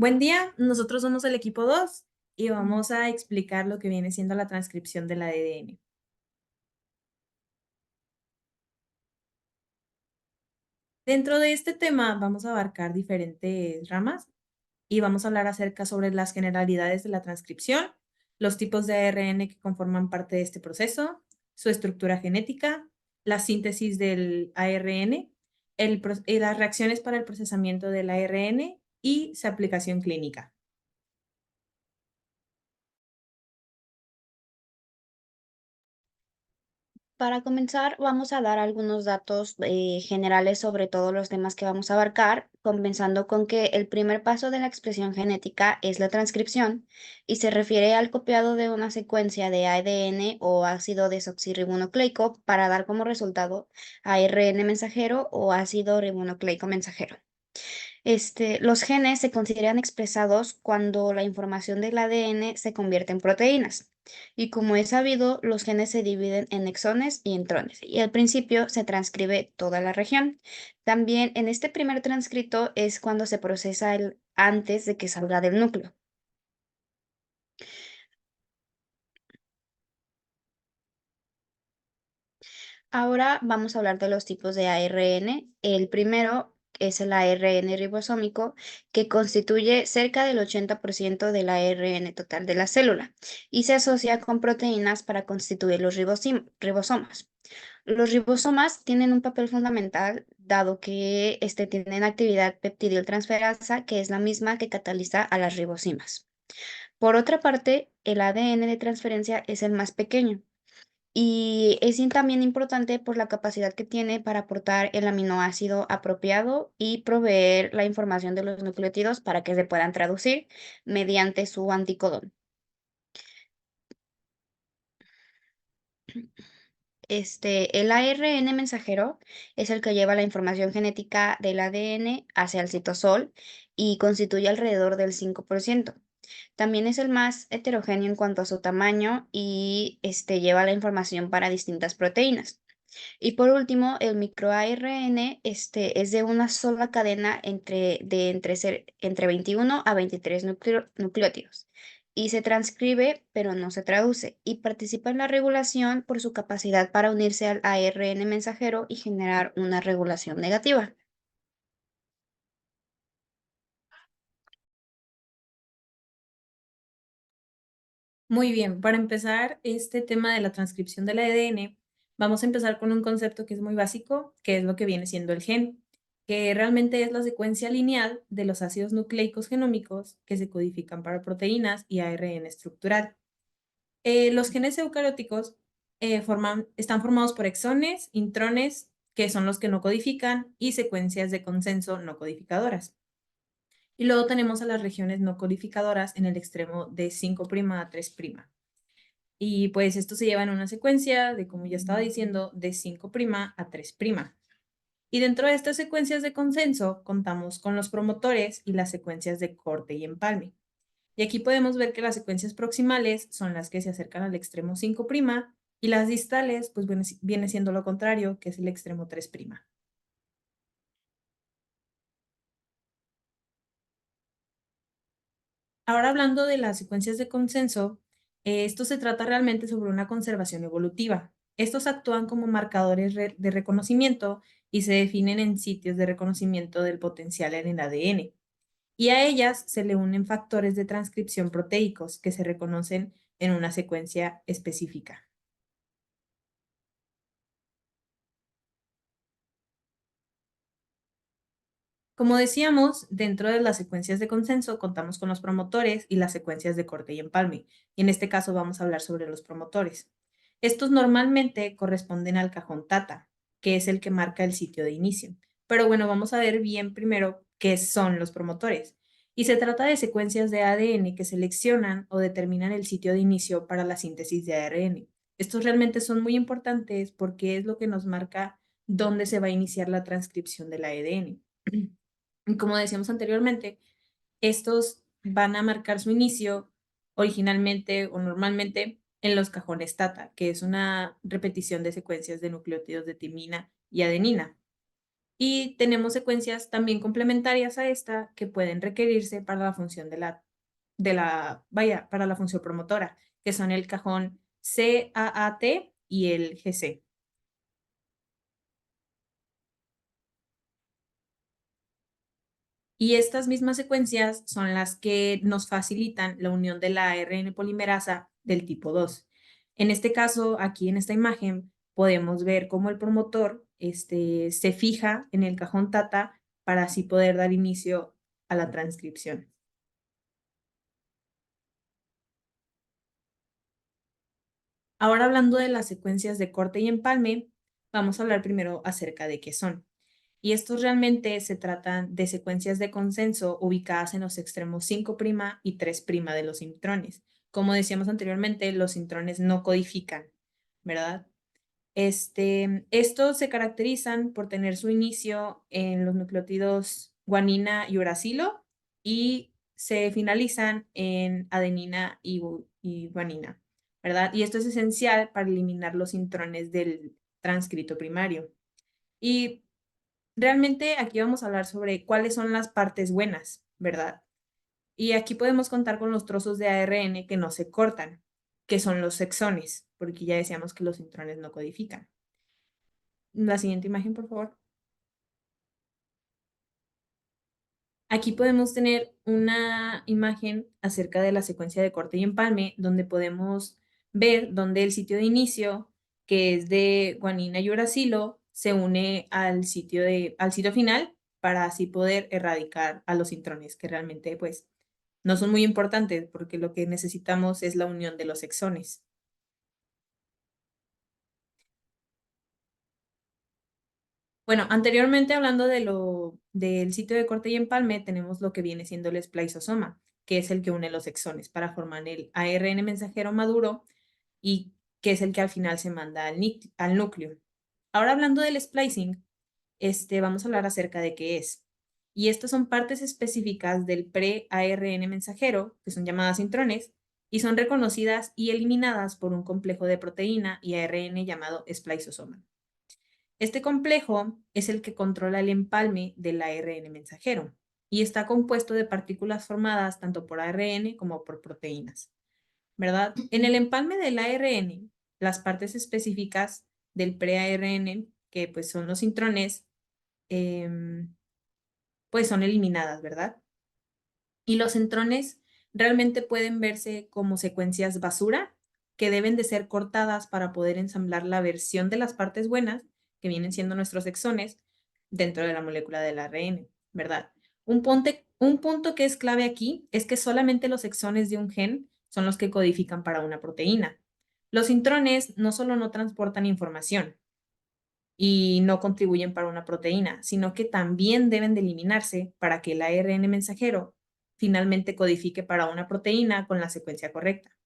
Buen día, nosotros somos el equipo 2 y vamos a explicar lo que viene siendo la transcripción del ADN. Dentro de este tema vamos a abarcar diferentes ramas y vamos a hablar acerca sobre las generalidades de la transcripción, los tipos de ARN que conforman parte de este proceso, su estructura genética, la síntesis del ARN, las reacciones para el procesamiento del ARN y su aplicación clínica. Para comenzar, vamos a dar algunos datos generales sobre todos los temas que vamos a abarcar, comenzando con que el primer paso de la expresión genética es la transcripción y se refiere al copiado de una secuencia de ADN o ácido desoxirribonucleico para dar como resultado ARN mensajero o ácido ribonucleico mensajero. Los genes se consideran expresados cuando la información del ADN se convierte en proteínas. Y como es sabido, los genes se dividen en exones y intrones, y al principio se transcribe toda la región. También en este primer transcrito es cuando se procesa el antes de que salga del núcleo. Ahora vamos a hablar de los tipos de ARN. El primero es el ARN ribosómico, que constituye cerca del 80% del ARN total de la célula y se asocia con proteínas para constituir los ribosomas. Los ribosomas tienen un papel fundamental, dado que tienen actividad peptidiltransferasa, que es la misma que cataliza a las ribosinas. Por otra parte, el ADN de transferencia es el más pequeño y también importante por la capacidad que tiene para aportar el aminoácido apropiado y proveer la información de los nucleótidos para que se puedan traducir mediante su anticodón. El ARN mensajero es el que lleva la información genética del ADN hacia el citosol y constituye alrededor del 5%. También es el más heterogéneo en cuanto a su tamaño y lleva la información para distintas proteínas. Y por último, el microARN es de una sola cadena entre 21 a 23 nucleótidos y se transcribe, pero no se traduce, y participa en la regulación por su capacidad para unirse al ARN mensajero y generar una regulación negativa. Muy bien, para empezar este tema de la transcripción del ADN, vamos a empezar con un concepto que es muy básico, que es lo que viene siendo el gen, que realmente es la secuencia lineal de los ácidos nucleicos genómicos que se codifican para proteínas y ARN estructural. Los genes eucarióticos están formados por exones, intrones, que son los que no codifican, y secuencias de consenso no codificadoras. Y luego tenemos a las regiones no codificadoras en el extremo de 5' a 3'. Y pues esto se lleva en una secuencia de, como ya estaba diciendo, de 5' a 3'. Y dentro de estas secuencias de consenso contamos con los promotores y las secuencias de corte y empalme. Y aquí podemos ver que las secuencias proximales son las que se acercan al extremo 5' y las distales pues viene siendo lo contrario, que es el extremo 3'. Ahora hablando de las secuencias de consenso, esto se trata realmente sobre una conservación evolutiva. Estos actúan como marcadores de reconocimiento y se definen en sitios de reconocimiento del potencial en el ADN. Y a ellas se le unen factores de transcripción proteicos que se reconocen en una secuencia específica. Como decíamos, dentro de las secuencias de consenso contamos con los promotores y las secuencias de corte y empalme, y en este caso vamos a hablar sobre los promotores. Estos normalmente corresponden al cajón Tata, que es el que marca el sitio de inicio. Pero bueno, vamos a ver bien primero qué son los promotores. Y se trata de secuencias de ADN que seleccionan o determinan el sitio de inicio para la síntesis de ARN. Estos realmente son muy importantes porque es lo que nos marca dónde se va a iniciar la transcripción del ADN. Como decíamos anteriormente, estos van a marcar su inicio originalmente o normalmente en los cajones Tata, que es una repetición de secuencias de nucleótidos de timina y adenina. Y tenemos secuencias también complementarias a esta que pueden requerirse para la función para la función promotora, que son el cajón CAAT y el GC. Y estas mismas secuencias son las que nos facilitan la unión de la ARN polimerasa del tipo 2. En este caso, aquí en esta imagen, podemos ver cómo el promotor se fija en el cajón TATA para así poder dar inicio a la transcripción. Ahora hablando de las secuencias de corte y empalme, vamos a hablar primero acerca de qué son. Y estos realmente se tratan de secuencias de consenso ubicadas en los extremos 5' y 3' de los intrones. Como decíamos anteriormente, los intrones no codifican, ¿verdad? Estos se caracterizan por tener su inicio en los nucleótidos guanina y uracilo y se finalizan en adenina y guanina, ¿verdad? Y esto es esencial para eliminar los intrones del transcrito primario. Y realmente aquí vamos a hablar sobre cuáles son las partes buenas, ¿verdad? Y aquí podemos contar con los trozos de ARN que no se cortan, que son los exones, porque ya decíamos que los intrones no codifican. La siguiente imagen, por favor. Aquí podemos tener una imagen acerca de la secuencia de corte y empalme, donde podemos ver donde el sitio de inicio, que es de guanina y uracilo, se une al sitio final para así poder erradicar a los intrones, que realmente pues no son muy importantes porque lo que necesitamos es la unión de los exones. Bueno, anteriormente hablando del sitio de corte y empalme, tenemos lo que viene siendo el spliceosoma, que es el que une los exones para formar el ARN mensajero maduro y que es el que al final se manda al núcleo. Ahora hablando del splicing, vamos a hablar acerca de qué es. Y estas son partes específicas del pre-ARN mensajero, que son llamadas intrones, y son reconocidas y eliminadas por un complejo de proteína y ARN llamado spliceosoma. Este complejo es el que controla el empalme del ARN mensajero y está compuesto de partículas formadas tanto por ARN como por proteínas, ¿verdad? En el empalme del ARN, las partes específicas del pre-ARN, que pues son los intrones, pues son eliminadas, ¿verdad? Y los centrones realmente pueden verse como secuencias basura que deben de ser cortadas para poder ensamblar la versión de las partes buenas, que vienen siendo nuestros exones, dentro de la molécula del ARN, ¿verdad? Un punto que es clave aquí es que solamente los exones de un gen son los que codifican para una proteína. Los intrones no solo no transportan información, y no contribuyen para una proteína, sino que también deben de eliminarse para que el ARN mensajero finalmente codifique para una proteína con la secuencia correcta.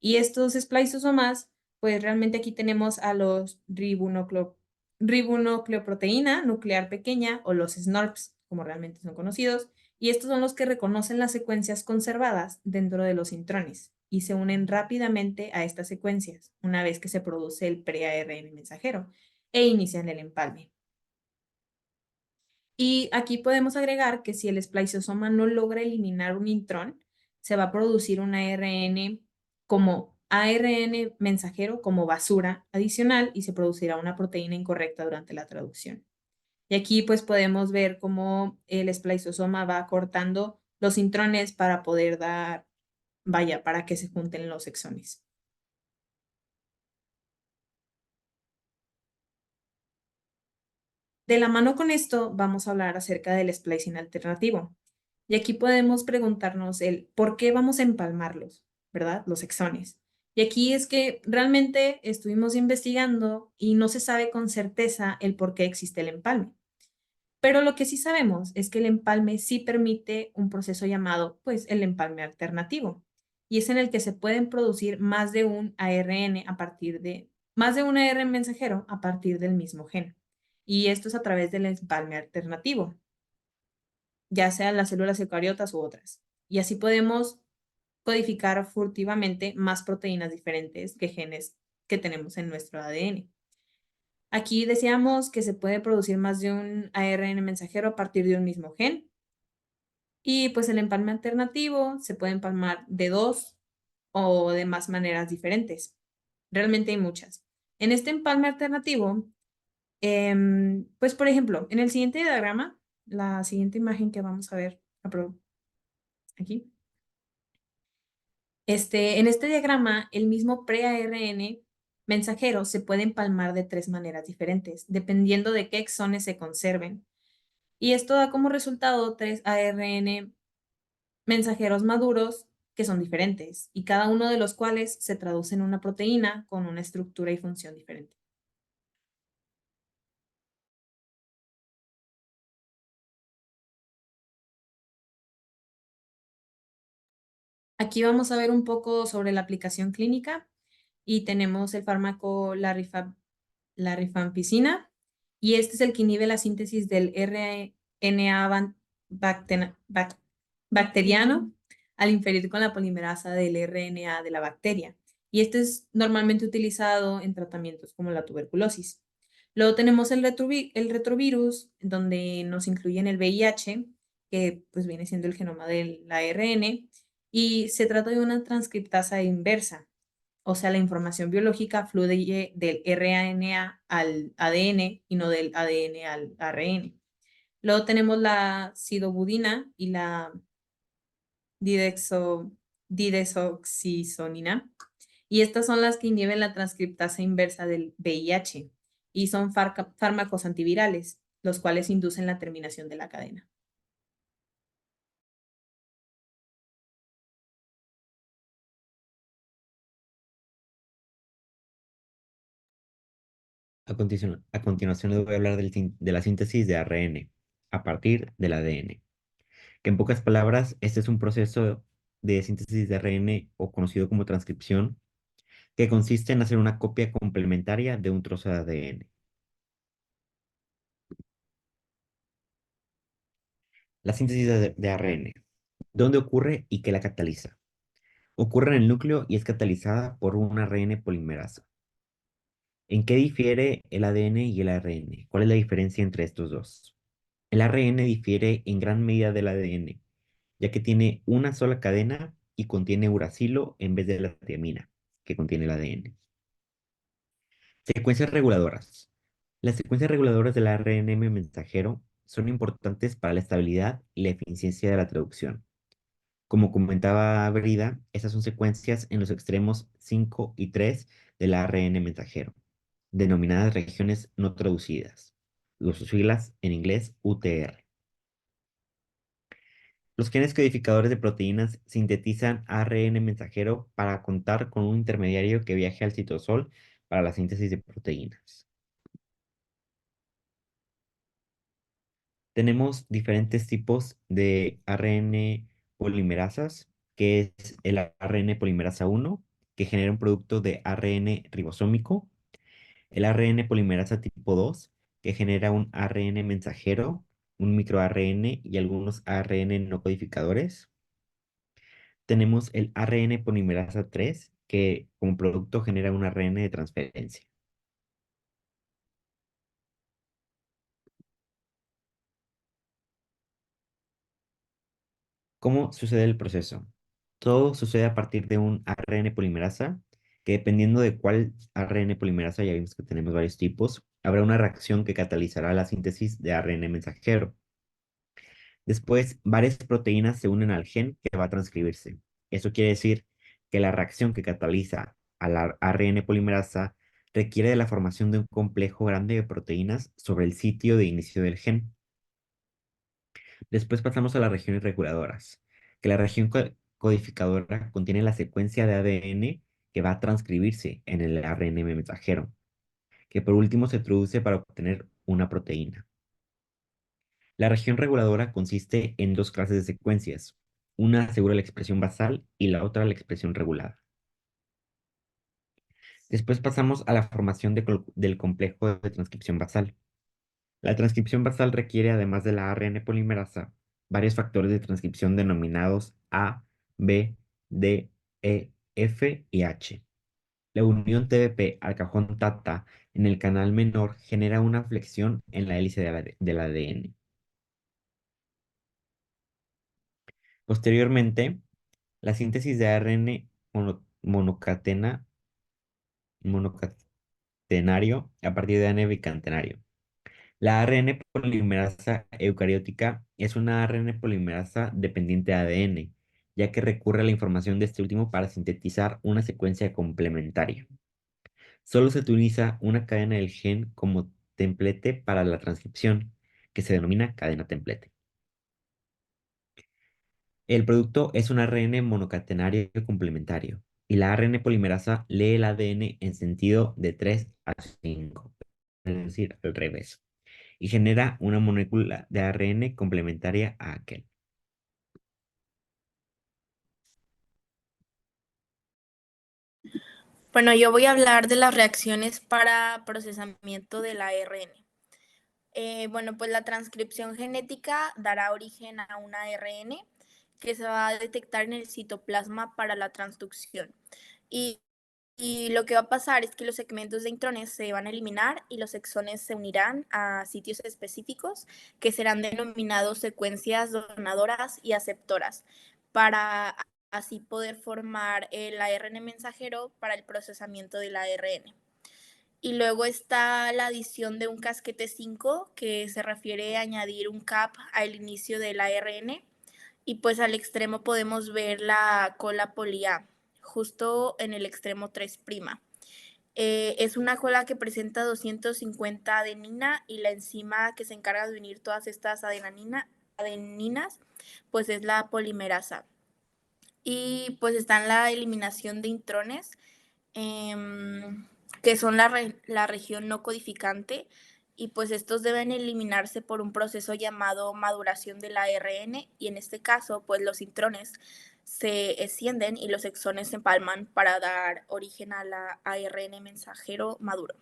Y estos spliceosomas, pues realmente aquí tenemos a los ribonucleoproteína nuclear pequeña o los SNRPs, como realmente son conocidos, y estos son los que reconocen las secuencias conservadas dentro de los intrones y se unen rápidamente a estas secuencias una vez que se produce el pre-ARN mensajero e inician el empalme. Y aquí podemos agregar que si el spliceosoma no logra eliminar un intrón, se va a producir un ARN como ARN mensajero como basura adicional y se producirá una proteína incorrecta durante la traducción. Y aquí pues podemos ver cómo el spliceosoma va cortando los intrones para poder para que se junten los exones. De la mano con esto, vamos a hablar acerca del splicing alternativo. Y aquí podemos preguntarnos el por qué vamos a empalmarlos, ¿verdad? Los exones. Y aquí es que realmente estuvimos investigando y no se sabe con certeza el por qué existe el empalme. Pero lo que sí sabemos es que el empalme sí permite un proceso llamado, pues, el empalme alternativo. Y es en el que se pueden producir más de un ARN más de un ARN mensajero a partir del mismo gen. Y esto es a través del empalme alternativo, ya sean las células eucariotas u otras. Y así podemos codificar furtivamente más proteínas diferentes que genes que tenemos en nuestro ADN. Aquí decíamos que se puede producir más de un ARN mensajero a partir de un mismo gen. Y pues el empalme alternativo se puede empalmar de dos o de más maneras diferentes. Realmente hay muchas. En este empalme alternativo, pues por ejemplo, en el siguiente diagrama, la siguiente imagen que vamos a ver aquí, en este diagrama, el mismo pre-ARN mensajero se puede empalmar de tres maneras diferentes, dependiendo de qué exones se conserven. Y esto da como resultado tres ARN mensajeros maduros que son diferentes, y cada uno de los cuales se traduce en una proteína con una estructura y función diferente. Aquí vamos a ver un poco sobre la aplicación clínica y tenemos el fármaco la rifampicina, y este es el que inhibe la síntesis del RNA bacteriano al inferir con la polimerasa del RNA de la bacteria. Y este es normalmente utilizado en tratamientos como la tuberculosis. Luego tenemos el retrovirus, donde nos incluyen el VIH, que pues viene siendo el genoma del ARN, y se trata de una transcriptasa inversa, o sea, la información biológica fluye del RNA al ADN y no del ADN al ARN. Luego tenemos la sidobudina y la didexo- didesoxizonina, y estas son las que inhiben la transcriptasa inversa del VIH y son fármacos antivirales, los cuales inducen la terminación de la cadena. A continuación les voy a hablar de la síntesis de ARN a partir del ADN, que en pocas palabras, este es un proceso de síntesis de ARN o conocido como transcripción, que consiste en hacer una copia complementaria de un trozo de ADN. La síntesis de ARN. ¿Dónde ocurre y qué la cataliza? Ocurre en el núcleo y es catalizada por un ARN polimerasa. ¿En qué difiere el ADN y el ARN? ¿Cuál es la diferencia entre estos dos? El ARN difiere en gran medida del ADN, ya que tiene una sola cadena y contiene uracilo en vez de la tiamina, que contiene el ADN. Secuencias reguladoras. Las secuencias reguladoras del ARN mensajero son importantes para la estabilidad y la eficiencia de la traducción. Como comentaba Brida, estas son secuencias en los extremos 5 y 3 del ARN mensajero, denominadas regiones no traducidas, sus siglas en inglés UTR. Los genes codificadores de proteínas sintetizan ARN mensajero para contar con un intermediario que viaje al citosol para la síntesis de proteínas. Tenemos diferentes tipos de ARN polimerasas, que es el ARN polimerasa 1, que genera un producto de ARN ribosómico, el ARN polimerasa tipo 2, que genera un ARN mensajero, un microARN y algunos ARN no codificadores. Tenemos el ARN polimerasa 3, que como producto genera un ARN de transferencia. ¿Cómo sucede el proceso? Todo sucede a partir de un ARN polimerasa, que dependiendo de cuál ARN polimerasa, ya vimos que tenemos varios tipos, habrá una reacción que catalizará la síntesis de ARN mensajero. Después, varias proteínas se unen al gen que va a transcribirse. Eso quiere decir que la reacción que cataliza a la ARN polimerasa requiere de la formación de un complejo grande de proteínas sobre el sitio de inicio del gen. Después pasamos a las regiones reguladoras, que la región codificadora contiene la secuencia de ADN que va a transcribirse en el ARN mensajero, que por último se introduce para obtener una proteína. La región reguladora consiste en dos clases de secuencias. Una asegura la expresión basal y la otra la expresión regulada. Después pasamos a la formación del complejo de transcripción basal. La transcripción basal requiere, además de la ARN polimerasa, varios factores de transcripción denominados A, B, D, E, F y H. La unión TBP al cajón TATA en el canal menor genera una flexión en la hélice del ADN. Posteriormente, la síntesis de ARN monocatenario a partir de ARN bicatenario. La ARN polimerasa eucariótica es una ARN polimerasa dependiente de ADN, ya que recurre a la información de este último para sintetizar una secuencia complementaria. Solo se utiliza una cadena del gen como templete para la transcripción, que se denomina cadena templete. El producto es un ARN monocatenario complementario, y la ARN polimerasa lee el ADN en sentido de 3 a 5, es decir, al revés, y genera una molécula de ARN complementaria a aquel. Bueno, yo voy a hablar de las reacciones para procesamiento del ARN. Bueno, pues la transcripción genética dará origen a un ARN que se va a detectar en el citoplasma para la transducción. Y, y lo que va a pasar es que los segmentos de intrones se van a eliminar y los exones se unirán a sitios específicos que serán denominados secuencias donadoras y aceptoras para así poder formar el ARN mensajero para el procesamiento del ARN. Y luego está la adición de un casquete 5, que se refiere a añadir un cap al inicio del ARN. Y pues al extremo podemos ver la cola poli A, justo en el extremo 3'. Es una cola que presenta 250 adenina y la enzima que se encarga de unir todas estas adeninas, pues es la polimerasa. Y pues está en la eliminación de intrones, que son la región no codificante, y pues estos deben eliminarse por un proceso llamado maduración del ARN, y en este caso pues los intrones se escienden y los exones se empalman para dar origen a la ARN mensajero maduro.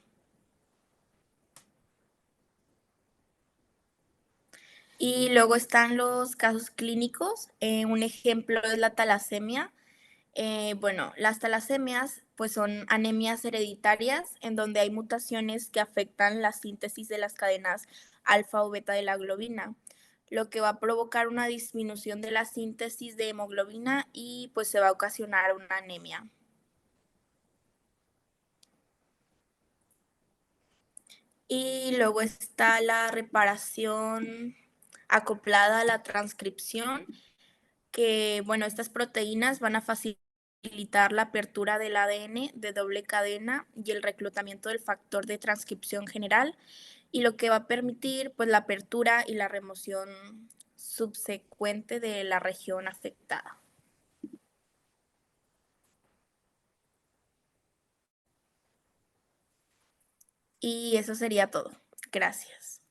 Y luego están los casos clínicos. Un ejemplo es la talasemia. Bueno, las talasemias pues son anemias hereditarias en donde hay mutaciones que afectan la síntesis de las cadenas alfa o beta de la globina, lo que va a provocar una disminución de la síntesis de hemoglobina y pues se va a ocasionar una anemia. Y luego está la reparación acoplada a la transcripción, que, bueno, estas proteínas van a facilitar la apertura del ADN de doble cadena y el reclutamiento del factor de transcripción general, y lo que va a permitir pues la apertura y la remoción subsecuente de la región afectada. Y eso sería todo. Gracias.